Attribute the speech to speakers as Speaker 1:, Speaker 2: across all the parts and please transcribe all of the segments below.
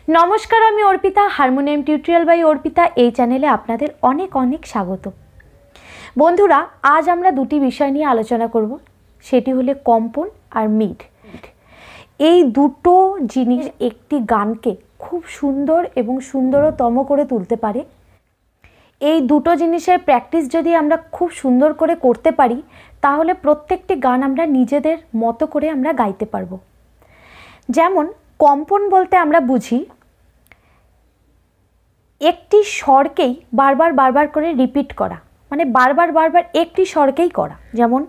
Speaker 1: नमस्कार, आमी Arpita, harmonium tutorial by Arpita এই চ্যানেলে আপনাদের অনেক অনেক স্বাগত। বন্ধুরা, আজ আমরা দুটি বিষয় নিয়ে আলোচনা করব, সেটি হলো কম্পন আর মিড। এই দুটো জিনিস একটি গানকে খুব সুন্দর এবং সুন্দরতম করে তুলতে পারে। এই দুটো জিনিসের প্র্যাকটিস যদি আমরা খুব সুন্দর করে করতে পারি, তাহলে প্রত্যেকটি গান আমরা নিজেদের মতো করে আমরা গাইতে পারবো। যেমন কম্পন বলতে আমরা বুঝি একটি স্বরকেই বারবার বারবার করে রিপিট করা, মানে বারবার বারবার একটি স্বরকেই করা। যেমন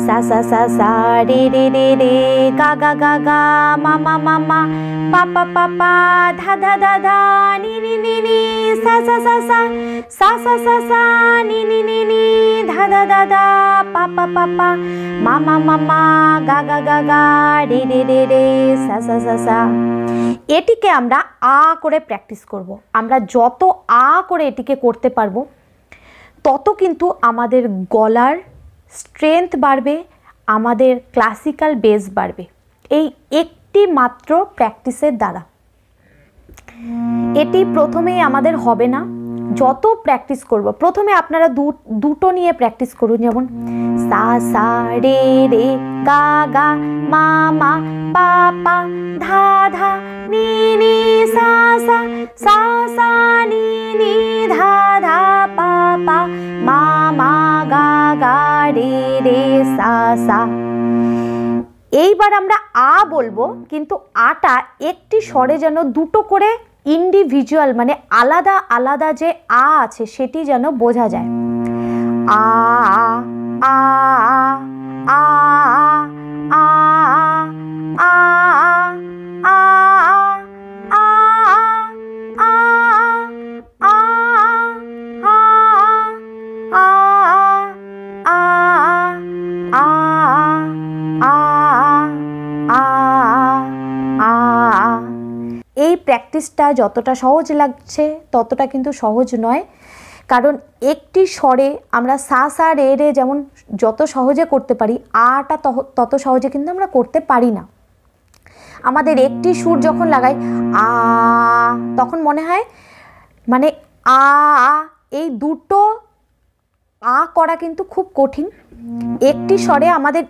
Speaker 1: সা সা সা সা রে রে রে রে গা গা গা গা মা মা মা মা পা পা পা পা ধা ধা ধা ধা নি নি নি নি সা সা সা সা সা সা সা সা নি নি নি নি ধা ধা ধা ধা পা পা পা পা মা মা মা মা গা গা গা গা রে রে রে রে সা সা সা সা। এটিকে আমরা আ করে প্র্যাকটিস করব। আমরা যত আ করে এটিকে করতে পারবো, তত কিন্তু আমাদের গলার স্ট্রেংথ বাড়বে, আমাদের ক্লাসিক্যাল বেস বাড়বে, এই একটি মাত্র প্র্যাকটিসের দ্বারা। এটি প্রথমেই আমাদের হবে না, যত প্র্যাকটিস করব। প্রথমে আপনারা দুটো নিয়ে প্র্যাকটিস করুন, যেমন সা সা রে রে গা গা মা মা পা পা ধা ধা নি নি সা সা সা সা নি নি ধা ধা পা পা মা মা গা গা রে রে সা সা। এইবার আমরা আ বলবো, কিন্তু আটা একটি স্বরে যেন দুটো করে ইন্ডিভিজুয়াল, মানে আলাদা আলাদা যে আ আছে সেটি যেন বোঝা যায়। আ আ আ আ আ আ এই প্র্যাকটিসটা যতটা সহজ লাগছে ততটা কিন্তু সহজ নয়, কারণ একটি স্বরে আমরা সা সা রে রে যেমন যত সহজে করতে পারি, আটা তত সহজে কিন্তু আমরা করতে পারি না। আমাদের একটি সুর যখন লাগাই আ, তখন মনে হয় মানে আ, এই দুটো আ করা কিন্তু খুব কঠিন। একটি স্বরে আমাদের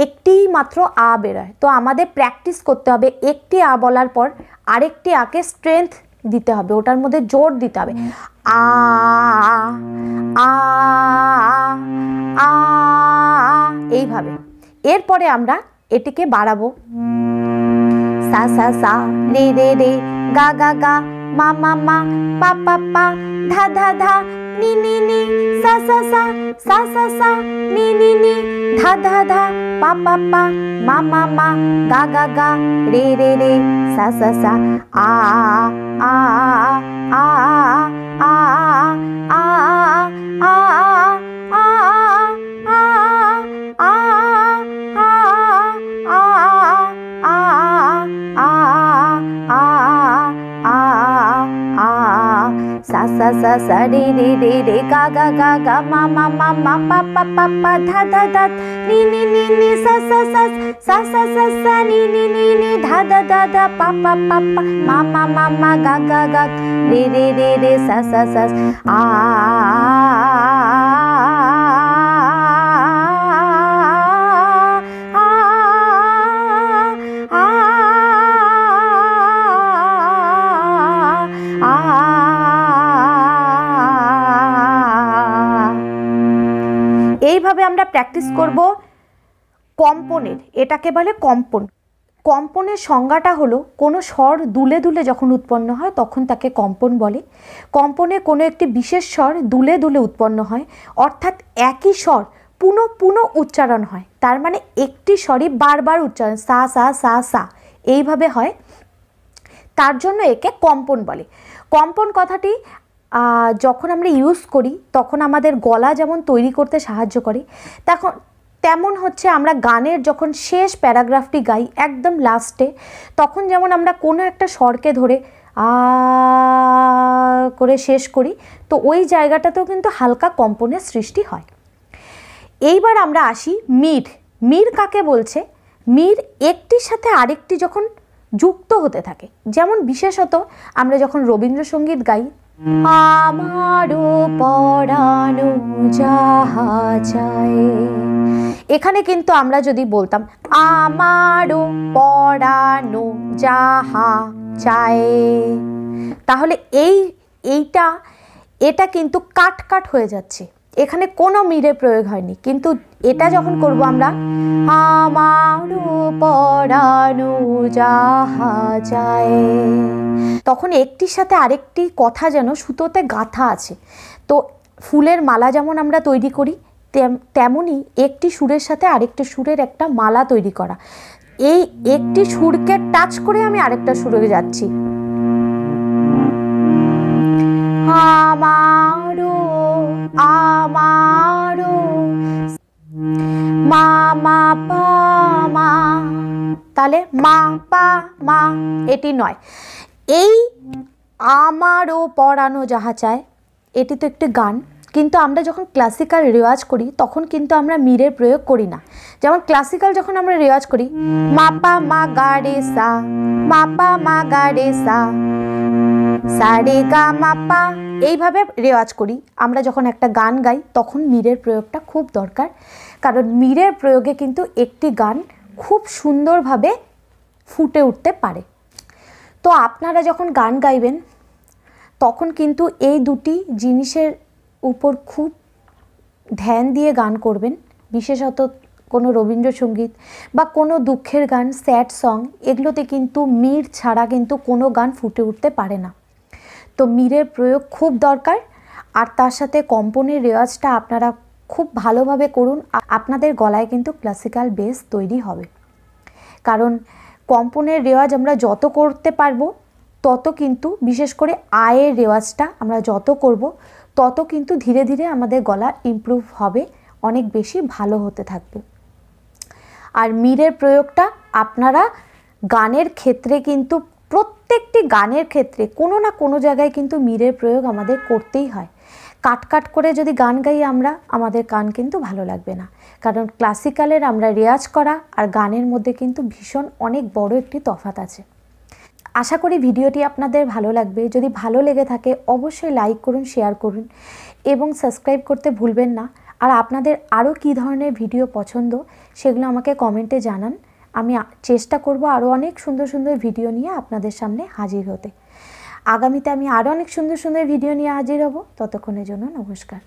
Speaker 1: একটি মাত্র আ বেরোয়, তো আমাদের প্র্যাকটিস করতে হবে। একটি আ বলার পর আরেকটি আকে স্ট্রেংথ দিতে হবে, ওটার মধ্যে জোর দিতে হবে। আ আ আ এইভাবে। এরপরে আমরা এটিকে বাড়াবো। সা সা সা রে রে রে গা গা গা মা মা মা পা পা পা ধা ধা ধা নি নি নি সা সা সা সা সা সা নি নি নি ধা ধা ধা পা পা পা মা মা মা গা গা গা রে রে রে সা সা সা। আ আ আ আ আ আ sa sa sa re re re re ga ga ga ga ma ma ma ma pa pa pa pa dha dha dha ni ni ni ni sa sa sa sa sa sa sa ni ni ni ni dha dha dha dha pa pa pa pa ma ma ma ma ga ga ga re re re re sa sa sa a এইভাবে আমরা practice করব কম্পনের। এটাকে বলে কম্পন। কম্পনের সংজ্ঞাটা হলো কোনো স্বর দুলে দুলে যখন উৎপন্ন হয় তখন তাকে কম্পন বলে। কম্পনে কোনো একটি বিশেষ স্বর দুলে দুলে উৎপন্ন হয়, অর্থাৎ একই স্বর পুনঃ পুনঃ উচ্চারণ হয়। তার মানে একটি স্বরই বারবার উচ্চারণ, সা সা সা সা এইভাবে হয়, তার জন্য একে কম্পন বলে। কম্পন কথাটি যখন আমরা ইউজ করি তখন আমাদের গলা যেমন তৈরি করতে সাহায্য করে, তেমন হচ্ছে আমরা গানের যখন শেষ প্যারাগ্রাফটি গাই একদম লাস্টে, তখন যেমন আমরা কোনো একটা স্বরকে ধরে আ করে শেষ করি, তো ওই জায়গাটাতেও কিন্তু হালকা কম্পনের সৃষ্টি হয়। এইবার আমরা আসি মির। মির কাকে বলছে? মির একটির সাথে আরেকটি যখন যুক্ত হতে থাকে। যেমন বিশেষত আমরা যখন রবীন্দ্রসঙ্গীত গাই, আমারও পরানো যাহা চায়, এখানে কিন্তু আমরা যদি বলতাম আমারও পরানো যাহা চায়, তাহলে এটা কিন্তু কাট কাট হয়ে যাচ্ছে, এখানে কোনো মিরের প্রয়োগ হয়নি। কিন্তু এটা যখন করব আমরা আমারও পরানো যাহা চায়, তখন একটির সাথে আরেকটি কথা যেন সুতোতে গাঁথা আছে। তো ফুলের মালা যেমন আমরা তৈরি করি, তেমনি একটি সুরের সাথে আরেকটি সুরের একটা মালা তৈরি করা। এই একটি সুরকে টাচ করে আমি আরেকটা সুরে যাচ্ছি, আমারও আমারও মা মা পা মা, তাহলে মা পা মা এটি নয়। এই আমারও পরানো যাহা চায় এটি তো একটি গান, কিন্তু আমরা যখন ক্লাসিক্যাল রেওয়াজ করি তখন কিন্তু আমরা মিরের প্রয়োগ করি না। যেমন ক্লাসিক্যাল যখন আমরা রেওয়াজ করি মা পা মা গা রে সা, মা পা মা গা রে সা, সা রে গা মা পা, এইভাবে রেওয়াজ করি। আমরা যখন একটা গান গাই তখন মিরের প্রয়োগটা খুব দরকার, কারণ মিরের প্রয়োগে কিন্তু একটি গান খুব সুন্দরভাবে ফুটে উঠতে পারে। তো আপনারা যখন গান গাইবেন তখন কিন্তু এই দুটি জিনিসের উপর খুব ধ্যান দিয়ে গান করবেন। বিশেষত কোনো রবীন্দ্রসঙ্গীত বা কোনো দুঃখের গান, স্যাড সং, এগুলোতে কিন্তু মির ছাড়া কিন্তু কোনো গান ফুটে উঠতে পারে না। তো মিরের প্রয়োগ খুব দরকার, আর তার সাথে কম্পনের রেওয়াজটা আপনারা খুব ভালোভাবে করুন, আপনাদের গলায় কিন্তু ক্লাসিক্যাল বেস তৈরি হবে। কারণ কম্পনের রেওয়াজ আমরা যত করতে পারবো তত কিন্তু, বিশেষ করে আয়ের রেওয়াজটা আমরা যত করব তত কিন্তু ধীরে ধীরে আমাদের গলা ইমপ্রুভ হবে, অনেক বেশি ভালো হতে থাকবে। আর মিরের প্রয়োগটা আপনারা গানের ক্ষেত্রে কিন্তু, প্রত্যেকটি গানের ক্ষেত্রে কোনো না কোনো জায়গায় কিন্তু মিরের প্রয়োগ আমাদের করতেই হয়। কাট কাট করে যদি গান গাই আমরা, আমাদের গান কিন্তু ভালো লাগবে না। কারণ ক্লাসিক্যালের আমরা রেওয়াজ করা আর গানের মধ্যে কিন্তু ভীষণ অনেক বড় একটি তফাৎ আছে। আশা করি ভিডিওটি আপনাদের ভালো লাগবে। যদি ভালো লেগে থাকে অবশ্যই লাইক করুন, শেয়ার করুন এবং সাবস্ক্রাইব করতে ভুলবেন না। আর আপনাদের আরও কী ধরনের ভিডিও পছন্দ সেগুলো আমাকে কমেন্টে জানান। আমি চেষ্টা করব আরও অনেক সুন্দর সুন্দর ভিডিও নিয়ে আপনাদের সামনে হাজির হতে। আগামীতে আমি আরও অনেক সুন্দর সুন্দর ভিডিও নিয়ে হাজির হব। ততক্ষণের জন্য নমস্কার।